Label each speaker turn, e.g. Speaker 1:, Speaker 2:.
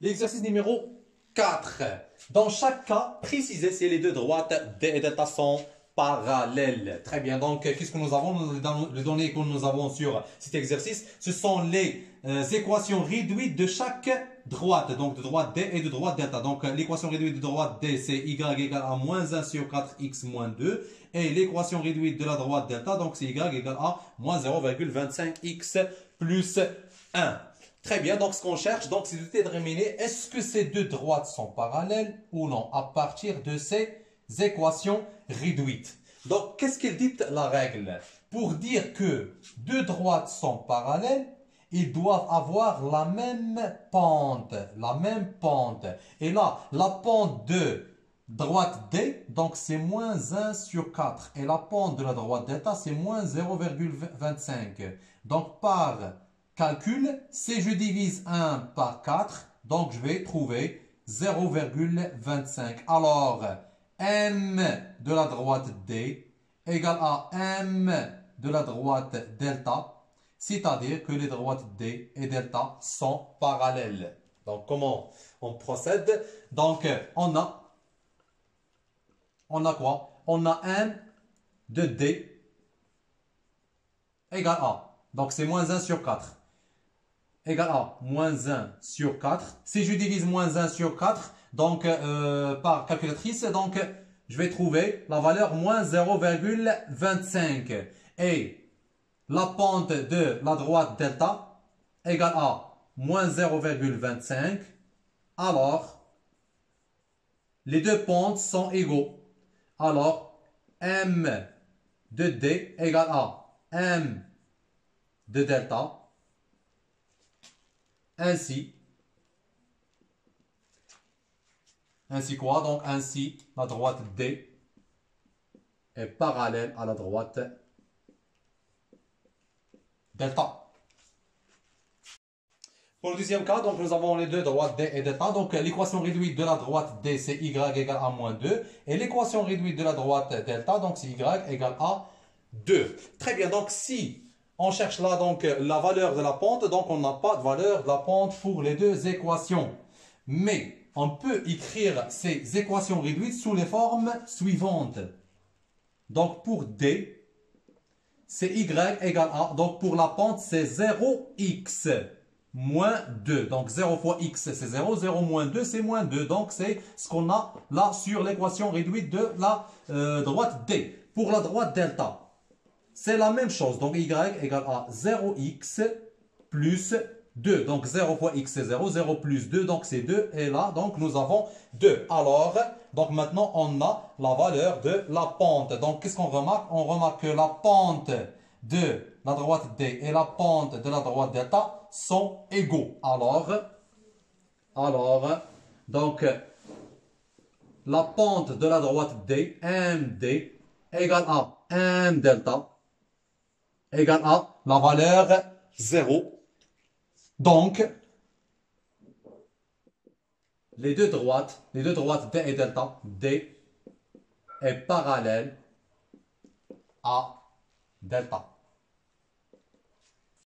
Speaker 1: L'exercice numéro 4. Dans chaque cas, précisez si les deux droites D et delta sont parallèles. Très bien. Donc, qu'est-ce que nous avons? Les données que nous avons sur cet exercice, ce sont les équations réduites de chaque droite. Donc, de droite D et de droite delta. Donc, l'équation réduite de droite D, c'est Y égale à moins 1 sur 4X moins 2. Et l'équation réduite de la droite delta, donc c'est Y égale à moins 0,25X plus 1. Très bien, donc ce qu'on cherche, donc c'est de déterminer est-ce que ces deux droites sont parallèles ou non à partir de ces équations réduites. Donc, qu'est-ce qu'il dit la règle? Pour dire que deux droites sont parallèles, ils doivent avoir la même pente, Et là, la pente de droite D, donc c'est moins 1 sur 4. Et la pente de la droite delta, c'est moins 0,25. Donc, par calcul, si je divise 1 par 4, donc je vais trouver 0,25. Alors, M de la droite D égale à M de la droite delta, c'est-à-dire que les droites D et delta sont parallèles. Donc, comment on procède? Donc, on a quoi? On a M de D égale à, donc c'est moins 1 sur 4. Égale à moins 1 sur 4. Si je divise moins 1 sur 4, donc par calculatrice, donc je vais trouver la valeur moins 0,25. Et la pente de la droite delta égale à moins 0,25. Alors, les deux pentes sont égaux. Alors, M de D égale à M de delta. Ainsi quoi? Donc, ainsi, la droite D est parallèle à la droite delta. Pour le deuxième cas, donc nous avons les deux droites D et delta. Donc, l'équation réduite de la droite D, c'est Y égale à moins 2. Et l'équation réduite de la droite delta, donc c'est Y égale à 2. Très bien, donc si on cherche là donc la valeur de la pente, donc on n'a pas de valeur de la pente pour les deux équations. Mais on peut écrire ces équations réduites sous les formes suivantes. Donc pour D, c'est Y égale à, donc pour la pente c'est 0x moins 2. Donc 0 fois x c'est 0, 0 moins 2 c'est moins 2. Donc c'est ce qu'on a là sur l'équation réduite de la droite D. Pour la droite delta, c'est la même chose. Donc, y égale à 0x plus 2. Donc, 0 fois x, c'est 0. 0 plus 2, donc c'est 2. Et là, donc, nous avons 2. Alors, donc maintenant, on a la valeur de la pente. Donc, qu'est-ce qu'on remarque? On remarque que la pente de la droite D et la pente de la droite delta sont égaux. Alors, donc, la pente de la droite D, MD, égale à M delta, égale à la valeur 0. Donc, les deux droites D et delta, D est parallèle à delta.